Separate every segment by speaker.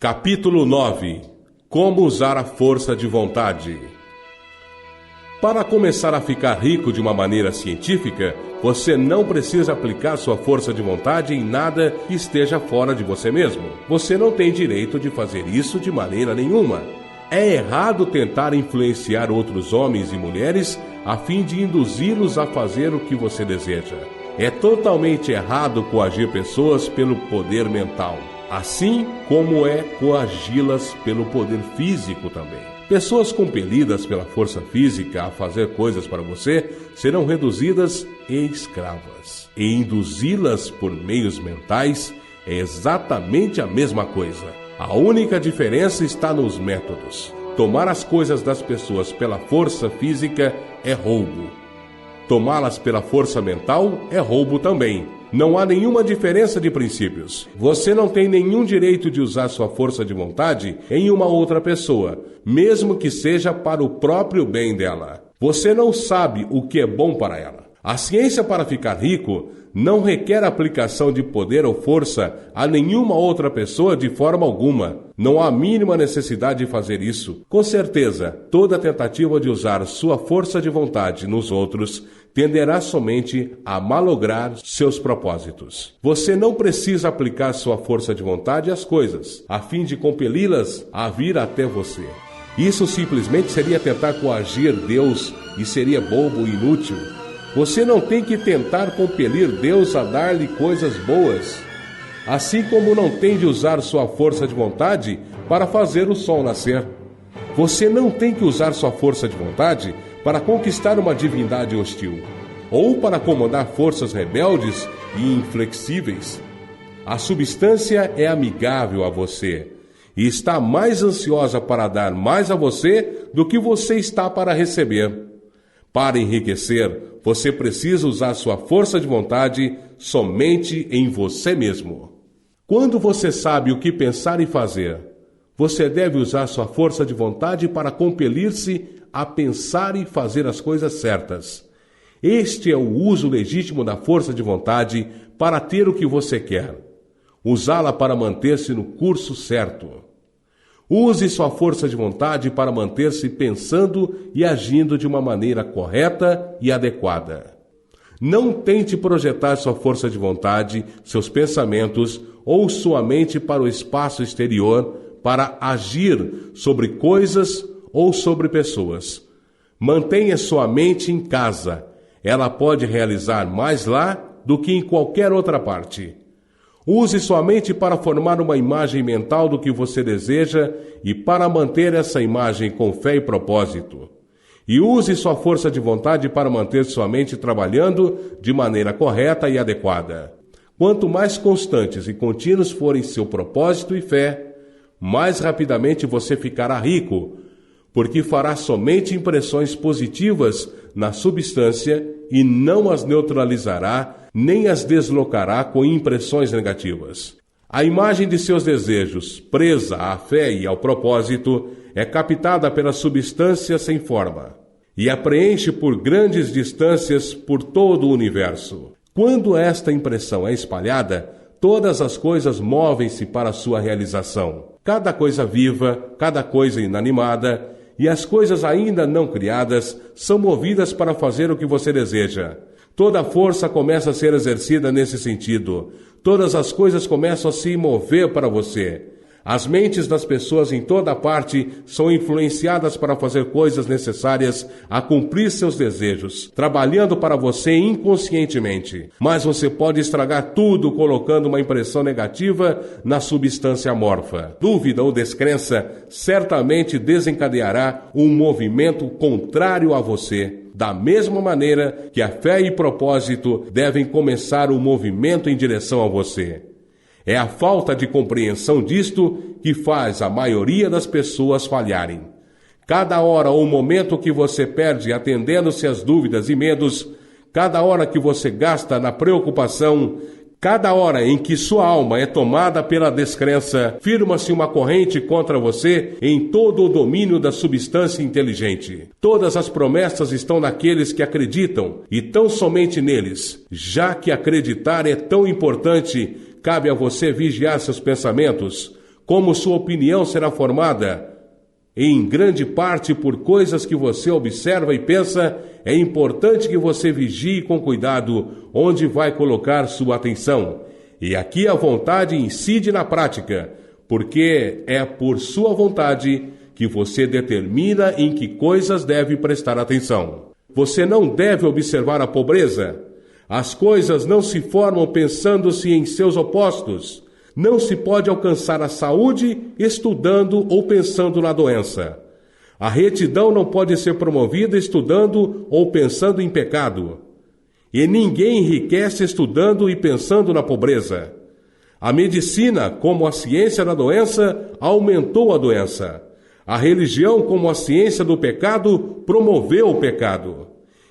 Speaker 1: Capítulo 9. Como usar a força de vontade. Para começar a ficar rico de uma maneira científica, você não precisa aplicar sua força de vontade em nada que esteja fora de você mesmo. Você não tem direito de fazer isso de maneira nenhuma. É errado tentar influenciar outros homens e mulheres a fim de induzi-los a fazer o que você deseja. É totalmente errado coagir pessoas pelo poder mental, assim como é coagi-las pelo poder físico também. Pessoas compelidas pela força física a fazer coisas para você serão reduzidas em escravas. E induzi-las por meios mentais é exatamente a mesma coisa. A única diferença está nos métodos. Tomar as coisas das pessoas pela força física é roubo. Tomá-las pela força mental é roubo também. Não há nenhuma diferença de princípios. Você não tem nenhum direito de usar sua força de vontade em uma outra pessoa, mesmo que seja para o próprio bem dela. Você não sabe o que é bom para ela. A ciência para ficar rico não requer aplicação de poder ou força a nenhuma outra pessoa de forma alguma. Não há a mínima necessidade de fazer isso. Com certeza, toda tentativa de usar sua força de vontade nos outros tenderá somente a malograr seus propósitos. Você não precisa aplicar sua força de vontade às coisas, a fim de compeli-las a vir até você. Isso simplesmente seria tentar coagir Deus e seria bobo e inútil. Você não tem que tentar compelir Deus a dar-lhe coisas boas, assim como não tem de usar sua força de vontade para fazer o sol nascer. Você não tem que usar sua força de vontade para conquistar uma divindade hostil, ou para comandar forças rebeldes e inflexíveis. A substância é amigável a você e está mais ansiosa para dar mais a você do que você está para receber. Para enriquecer, você precisa usar sua força de vontade somente em você mesmo. Quando você sabe o que pensar e fazer, você deve usar sua força de vontade para compelir-se a pensar e fazer as coisas certas. Este é o uso legítimo da força de vontade para ter o que você quer. Usá-la para manter-se no curso certo. Use sua força de vontade para manter-se pensando e agindo de uma maneira correta e adequada. Não tente projetar sua força de vontade, seus pensamentos ou sua mente para o espaço exterior para agir sobre coisas ou sobre pessoas. Mantenha sua mente em casa. Ela pode realizar mais lá do que em qualquer outra parte. Use sua mente para formar uma imagem mental do que você deseja e para manter essa imagem com fé e propósito. E use sua força de vontade para manter sua mente trabalhando de maneira correta e adequada. Quanto mais constantes e contínuos forem seu propósito e fé, mais rapidamente você ficará rico, porque fará somente impressões positivas na substância e não as neutralizará nem as deslocará com impressões negativas. A imagem de seus desejos, presa à fé e ao propósito, é captada pela substância sem forma e a preenche por grandes distâncias por todo o universo. Quando esta impressão é espalhada, todas as coisas movem-se para sua realização. Cada coisa viva, cada coisa inanimada e as coisas ainda não criadas são movidas para fazer o que você deseja. Toda a força começa a ser exercida nesse sentido. Todas as coisas começam a se mover para você. As mentes das pessoas em toda parte são influenciadas para fazer coisas necessárias a cumprir seus desejos, trabalhando para você inconscientemente. Mas você pode estragar tudo colocando uma impressão negativa na substância amorfa. Dúvida ou descrença certamente desencadeará um movimento contrário a você. Da mesma maneira que a fé e propósito devem começar um movimento em direção a você. É a falta de compreensão disto que faz a maioria das pessoas falharem. Cada hora ou momento que você perde atendendo-se às dúvidas e medos, cada hora que você gasta na preocupação, cada hora em que sua alma é tomada pela descrença, firma-se uma corrente contra você em todo o domínio da substância inteligente. Todas as promessas estão naqueles que acreditam, e tão somente neles. Já que acreditar é tão importante, cabe a você vigiar seus pensamentos, Como sua opinião será formada em grande parte por coisas que você observa e pensa, é importante que você vigie com cuidado onde vai colocar sua atenção. E aqui a vontade incide na prática, porque é por sua vontade que você determina em que coisas deve prestar atenção. Você não deve observar a pobreza. As coisas não se formam pensando-se em seus opostos. Não se pode alcançar a saúde estudando ou pensando na doença. A retidão não pode ser promovida estudando ou pensando em pecado. E ninguém enriquece estudando e pensando na pobreza. A medicina, como a ciência da doença, aumentou a doença. A religião, como a ciência do pecado, promoveu o pecado.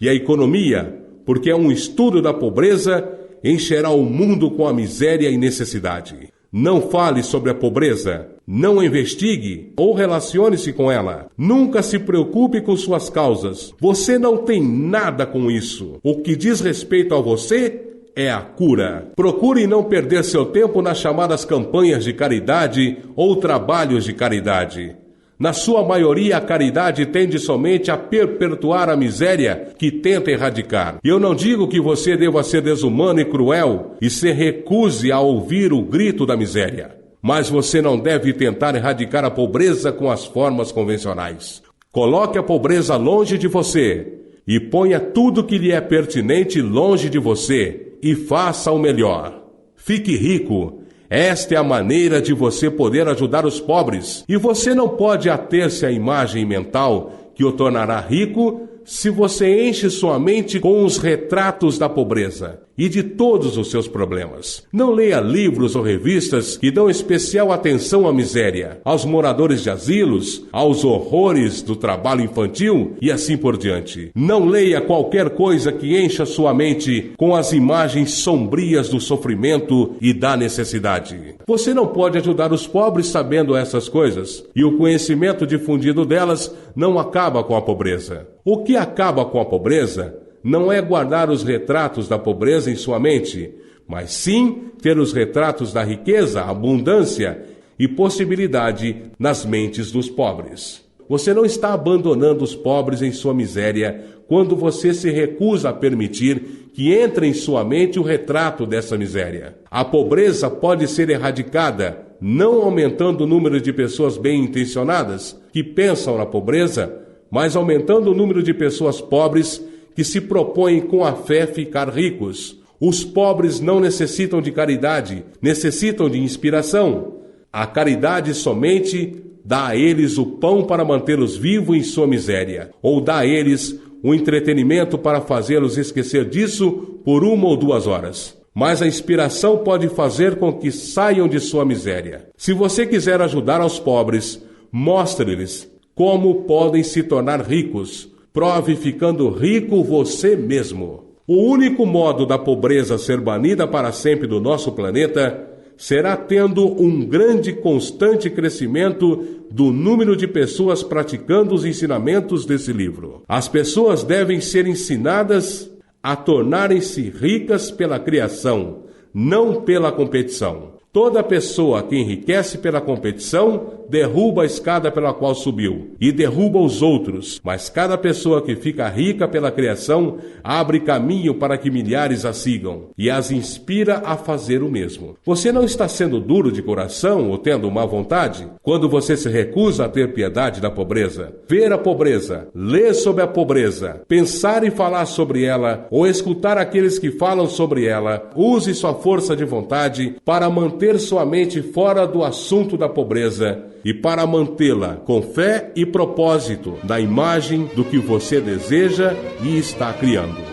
Speaker 1: E a economia, porque é um estudo da pobreza, encherá o mundo com a miséria e necessidade. Não fale sobre a pobreza, não investigue ou relacione-se com ela. Nunca se preocupe com suas causas. Você não tem nada com isso. O que diz respeito a você é a cura. Procure não perder seu tempo nas chamadas campanhas de caridade ou trabalhos de caridade. Na sua maioria, a caridade tende somente a perpetuar a miséria que tenta erradicar. Eu não digo que você deva ser desumano e cruel e se recuse a ouvir o grito da miséria. Mas você não deve tentar erradicar a pobreza com as formas convencionais. Coloque a pobreza longe de você e ponha tudo que lhe é pertinente longe de você e faça o melhor. Fique rico. Esta é a maneira de você poder ajudar os pobres. E você não pode ater-se à imagem mental que o tornará rico se você enche sua mente com os retratos da pobreza e de todos os seus problemas. Não leia livros ou revistas que dão especial atenção à miséria, aos moradores de asilos, aos horrores do trabalho infantil e assim por diante. Não leia qualquer coisa que encha sua mente com as imagens sombrias do sofrimento e da necessidade. Você não pode ajudar os pobres sabendo essas coisas, e o conhecimento difundido delas não acaba com a pobreza. O que acaba com a pobreza não é guardar os retratos da pobreza em sua mente, mas sim ter os retratos da riqueza, abundância e possibilidade nas mentes dos pobres. Você não está abandonando os pobres em sua miséria quando você se recusa a permitir que entre em sua mente o retrato dessa miséria. A pobreza pode ser erradicada não aumentando o número de pessoas bem-intencionadas que pensam na pobreza, mas aumentando o número de pessoas pobres que se propõem com a fé ficar ricos. Os pobres não necessitam de caridade, necessitam de inspiração. A caridade somente dá a eles o pão para mantê-los vivos em sua miséria, ou dá a eles o entretenimento para fazê-los esquecer disso por 1 ou 2 horas. Mas a inspiração pode fazer com que saiam de sua miséria. Se você quiser ajudar aos pobres, mostre-lhes como podem se tornar ricos. Prove ficando rico você mesmo. O único modo da pobreza ser banida para sempre do nosso planeta será tendo um grande e constante crescimento do número de pessoas praticando os ensinamentos desse livro. As pessoas devem ser ensinadas a tornarem-se ricas pela criação, não pela competição. Toda pessoa que enriquece pela competição derruba a escada pela qual subiu e derruba os outros, mas cada pessoa que fica rica pela criação abre caminho para que milhares a sigam e as inspira a fazer o mesmo. Você não está sendo duro de coração ou tendo má vontade quando você se recusa a ter piedade da pobreza. Ver a pobreza, ler sobre a pobreza, pensar e falar sobre ela ou escutar aqueles que falam sobre ela, use sua força de vontade para manter sua mente fora do assunto da pobreza e para mantê-la com fé e propósito na imagem do que você deseja e está criando.